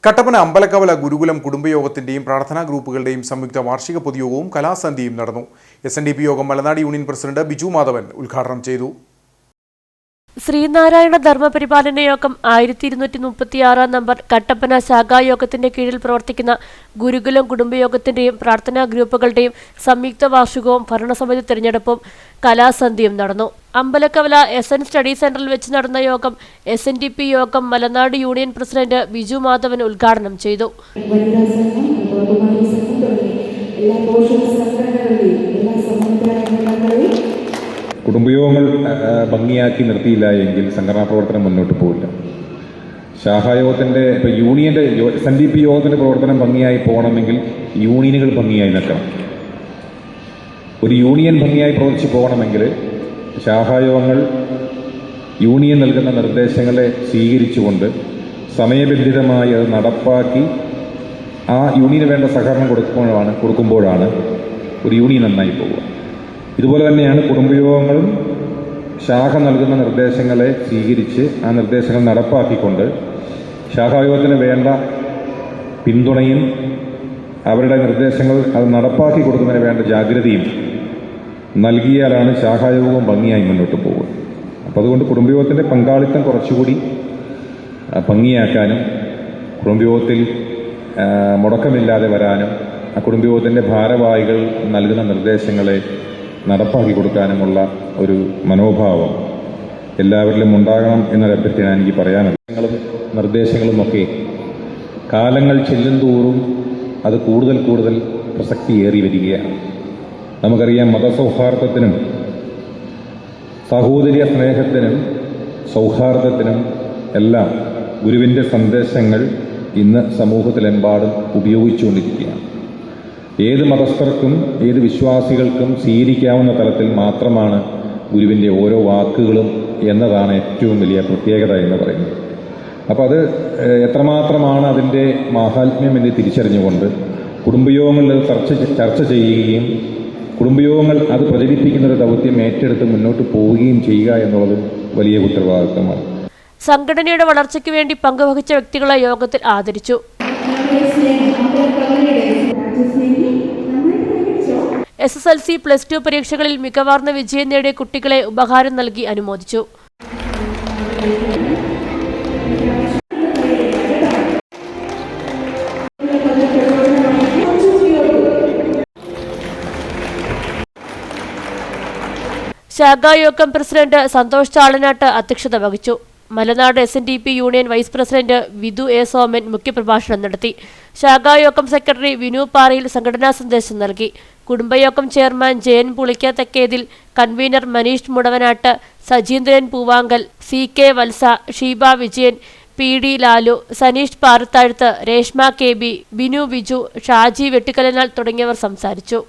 കട്ടപ്പന അമ്പലക്കവല ഗുരുകുലം കുടുംബയോഗത്തിന്റെയും പ്രാർത്ഥനാ ഗ്രൂപ്പുകളുടെയും സംയുക്ത വാർഷിക പൊതുയോഗവും കലാസന്ധ്യയും നടന്നു. SNDP യോഗം മലനാട് യൂണിയൻ പ്രസിഡന്റ് ബിജു മാധവൻ ഉദ്ഘാടനം ചെയ്തു. ശ്രീനാരായണ ധർമ്മപരിപാലന യോഗം 1236 നമ്പർ കട്ടപ്പന ശാഖായോഗത്തിന്റെ കീഴിൽ പ്രവർത്തിക്കുന്ന ഗുരുകുലം കുടുംബയോഗത്തിന്റെയും പ്രാർത്ഥനാ ഗ്രൂപ്പുകളുടെയും സംയുക്ത വാർഷികവും ഭരണസമിതി തെരഞ്ഞെടുപ്പും കലാസന്ധ്യയും നടന്നു. അമ്പലക്കവല SN സ്റ്റഡി സെന്ററിൽ വെച്ച് നടന്ന യോഗം SNDP യോഗം മലനാട് യൂണിയൻ പ്രസിഡന്റ് ബിജു മാധവൻ ഉദ്ഘാടനം ചെയ്തു. കുടുംബയോഗങ്ങൾ ഭംഗിയാക്കി നിർത്തിയില്ല എങ്കിൽ സംഘടനാ പ്രവർത്തനം മുന്നോട്ട് പോകില്ല. ശാഖായോഗത്തിൻ്റെ ഇപ്പോൾ യൂണിയൻ്റെ SNDP യോഗത്തിൻ്റെ പ്രവർത്തനം ഭംഗിയായി പോകണമെങ്കിൽ യൂണിയനുകൾ ഭംഗിയായി നിൽക്കണം. ഒരു യൂണിയൻ ഭംഗിയായി പ്രവർത്തിച്ച് പോകണമെങ്കിൽ ശാഖായോഗങ്ങൾ യൂണിയൻ നൽകുന്ന നിർദ്ദേശങ്ങളെ സ്വീകരിച്ചുകൊണ്ട് സമയബന്ധിതമായി അത് നടപ്പാക്കി ആ യൂണിയന് വേണ്ട സഹകരണം കൊടുക്കുമ്പോഴാണ് ഒരു യൂണിയൻ നന്നായി പോകുക. ഇതുപോലെ തന്നെയാണ് കുടുംബയോഗങ്ങളും ശാഖ നൽകുന്ന നിർദ്ദേശങ്ങളെ സ്വീകരിച്ച് ആ നിർദ്ദേശങ്ങൾ നടപ്പാക്കിക്കൊണ്ട് ശാഖായോഗത്തിന് വേണ്ട പിന്തുണയും അവരുടെ നിർദ്ദേശങ്ങൾ അത് നടപ്പാക്കി കൊടുക്കുന്നതിന് വേണ്ട ജാഗ്രതയും നൽകിയാലാണ് ശാഖായോഗവും ഭംഗിയായി മുന്നോട്ട് പോകുക. അപ്പോൾ അതുകൊണ്ട് കുടുംബയോഗത്തിൻ്റെ പങ്കാളിത്തം കുറച്ചുകൂടി ഭംഗിയാക്കാനും കുടുംബയോഗത്തിൽ മുടക്കമില്ലാതെ വരാനും ആ കുടുംബയോഗത്തിൻ്റെ ഭാരവാഹികൾ നൽകുന്ന നിർദ്ദേശങ്ങളെ നടപ്പാക്കി കൊടുക്കാനുമുള്ള ഒരു മനോഭാവം എല്ലാവരിലും ഉണ്ടാകണം എന്നൊരു അഭ്യർത്ഥന എനിക്ക് പറയാനുള്ളത്. നിർദ്ദേശങ്ങളുമൊക്കെ കാലങ്ങൾ ചെല്ലുന്തോറും അത് കൂടുതൽ പ്രസക്തിയേറി വരികയാണ്. നമുക്കറിയാം, മതസൗഹാർദ്ദത്തിനും സഹോദര്യ സ്നേഹത്തിനും സൗഹാർദ്ദത്തിനും എല്ലാം ഗുരുവിൻ്റെ സന്ദേശങ്ങൾ ഇന്ന് സമൂഹത്തിലെമ്പാടും ഉപയോഗിച്ചുകൊണ്ടിരിക്കുകയാണ്. ഏത് മതസ്ഥർക്കും ഏത് വിശ്വാസികൾക്കും സ്വീകരിക്കാവുന്ന തലത്തിൽ മാത്രമാണ് ഗുരുവിൻ്റെ ഓരോ വാക്കുകളും എന്നതാണ് ഏറ്റവും വലിയ പ്രത്യേകത എന്ന് പറയുന്നത്. അപ്പോൾ അത് എത്രമാത്രമാണ് അതിൻ്റെ മാഹാത്മ്യം എന്ന് തിരിച്ചറിഞ്ഞുകൊണ്ട് കുടുംബയോഗങ്ങളിൽ ചർച്ച ചെയ്യുകയും കുടുംബയോഗങ്ങൾ അത് പ്രചരിപ്പിക്കുന്ന ഒരു ദൗത്യം ഏറ്റെടുത്ത് മുന്നോട്ട് പോവുകയും ചെയ്യുക എന്നുള്ളത് വലിയ ഉത്തരവാദിത്തമാണ്. സംഘടനയുടെ വളർച്ചയ്ക്ക് വേണ്ടി പങ്കുവഹിച്ച വ്യക്തികളെ യോഗത്തിൽ ആദരിച്ചു. SSLC +2 പരീക്ഷകളിൽ മികവാർന്ന വിജയം നേടിയ കുട്ടികളെ ഉപഹാരം നൽകി അനുമോദിച്ചു. ശാഖായോഗം പ്രസിഡന്റ് സന്തോഷ് ചാളനാട്ട് അധ്യക്ഷത വഹിച്ചു. Malanad SNDP union vice president Vidhu A. Soman മുഖ്യപ്രഭാഷണം നടത്തി. ശാഖായോഗം സെക്രട്ടറി വിനു പാറയിൽ സംഘടനാ സന്ദേശം നൽകി. കുടുംബയോഗം chairman Jayan Pulikkathakkethil, convener Maneesh Mudavanattu, Sajeendran Poovankal, CK Valsa, Sheeba Vijayan, PD Lalu, Saneesh Parathazhthu, Reshma KB, Binu Biju, Shaji Vettikkalanal തുടങ്ങിയവർ സംസാരിച്ചു.